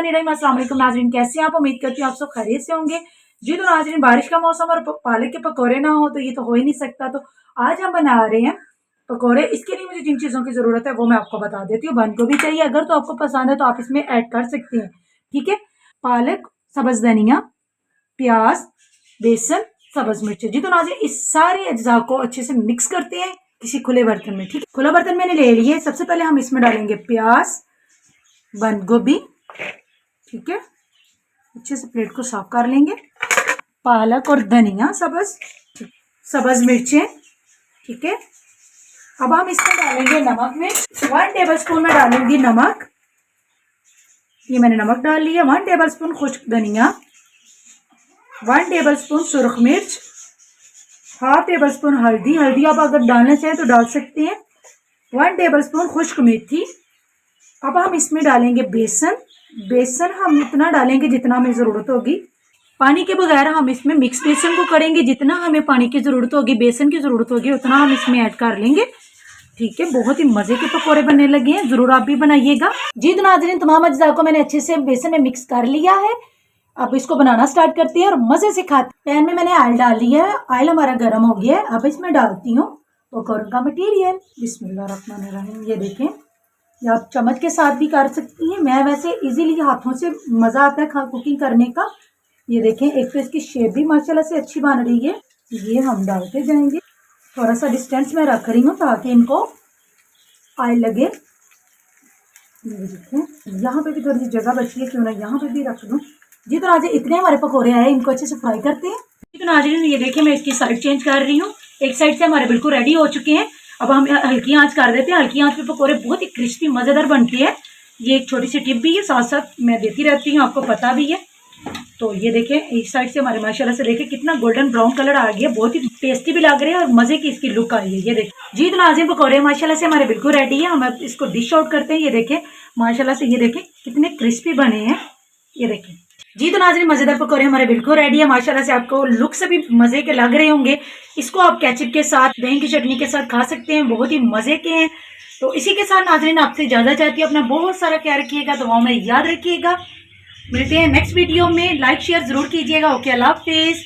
बिस्मिल्लाहिर्रहमानिर्रहीम। अस्सलाम वालेकुम नाज़रीन, कैसे हैं आप? उम्मीद करती हूँ आप सब खैरियत से होंगे। जी तो नाज़रीन, बारिश का मौसम और पालक के पकौड़े ना हो तो ये तो हो ही नहीं सकता। तो आज हम बना रहे हैं पकौड़े। इसके लिए मुझे जिन चीज़ों की ज़रूरत है वो मैं आपको बता देती हूँ। बंद गोभी चाहिए, अगर तो आपको पसंद है तो आप इसमें ऐड कर सकते हैं, ठीक है। पालक, सब्ज़ धनिया, प्याज, बेसन, सब्ज़ मिर्च। जी तो नाज़रीन, इस सारे अज्जा को अच्छे से मिक्स करते हैं किसी खुले बर्तन में, ठीक है। खुला बर्तन मैंने ले लिया है। सबसे पहले हम इसमें डालेंगे प्याज, बंद गोभी, ठीक है। अच्छे से प्लेट को साफ कर लेंगे। पालक और धनिया, सब्ज़ मिर्चें, ठीक है। अब हम इसमें डालेंगे नमक में 1 टेबल स्पून में डालूंगी नमक। ये मैंने नमक डाल लिया। 1 टेबल स्पून खुश्क धनिया, 1 टेबल स्पून सुरख मिर्च, हाफ टेबल स्पून हल्दी। हल्दी आप अगर डालना चाहें तो डाल सकते हैं। 1 टेबल स्पून खुश्क मेथी। अब हम इसमें डालेंगे बेसन। बेसन हम उतना डालेंगे जितना हमें ज़रूरत होगी। पानी के बगैर हम इसमें मिक्स बेसन को करेंगे। जितना हमें पानी की ज़रूरत होगी, बेसन की ज़रूरत होगी, उतना हम इसमें ऐड कर लेंगे, ठीक है। बहुत ही मज़े के पकौड़े बनने लगे हैं, ज़रूर आप भी बनाइएगा। जी तो नाज़रीन, तमाम अज्जा को मैंने अच्छे से बेसन में मिक्स कर लिया है। अब इसको बनाना स्टार्ट करते हैं और मज़े से खाते हैं। पैन में मैंने ऑयल डाल लिया है। ऑयल हमारा गर्म हो गया है। अब इसमें डालती हूँ पकौड़ों का मटीरियल। बिस्मिल्लाहिर्रहमानिर्रहीम। ये देखें, या आप चम्मच के साथ भी कर सकती हैं। मैं वैसे इजीली हाथों से मज़ा आता है कुकिंग करने का। ये देखें, एक तो इसकी शेप भी माशाल्लाह से अच्छी बन रही है। ये हम डालते जाएंगे। थोड़ा सा डिस्टेंस में रख रही हूँ ताकि इनको ऑयल लगे। ये देखें, यहाँ पे भी थोड़ी सी जगह बची है, क्यों ना यहाँ पे भी रख दूँ। जी तो नाज़रीन, इतने हमारे पकौड़े आए, इनको अच्छे से फ्राई करते हैं। जी तो नाज़रीन, ये देखिए मैं इसकी साइड चेंज कर रही हूँ। एक साइड से हमारे बिल्कुल रेडी हो चुके हैं। अब हम हल्की आंच कर देते हैं। हल्की आंच पे पकौड़े बहुत ही क्रिस्पी मज़ेदार बनती है। ये एक छोटी सी टिप भी है, साथ साथ मैं देती रहती हूँ, आपको पता भी है। तो ये देखें, एक साइड से हमारे माशाल्लाह से देखें कितना गोल्डन ब्राउन कलर आ गया। बहुत ही टेस्टी भी लग रहे हैं और मज़े की इसकी लुक आई है। ये देखें, जी तो नाज़रीन, पकौड़े माशाल्लाह से हमारे बिल्कुल रेडी है। हम इसको डिश आउट करते हैं। ये देखें माशाल्लाह से, ये देखें कितने क्रिस्पी बने हैं। ये देखें, जी तो नाज़रीन, मज़ेदार पकौड़े हमारे बिल्कुल रेडी है। माशाल्लाह से आपको लुक से भी मज़े के लग रहे होंगे। इसको आप केचप के साथ, दही की चटनी के साथ खा सकते हैं, बहुत ही मज़े के हैं। तो इसी के साथ नाज़रीन आपसे इजाज़त चाहती हूँ। अपना बहुत सारा ख्याल रखिएगा, दुआओं में याद रखिएगा। मिलते हैं नेक्स्ट वीडियो में। लाइक शेयर ज़रूर कीजिएगा। ओके, अल्लाह हाफिज़।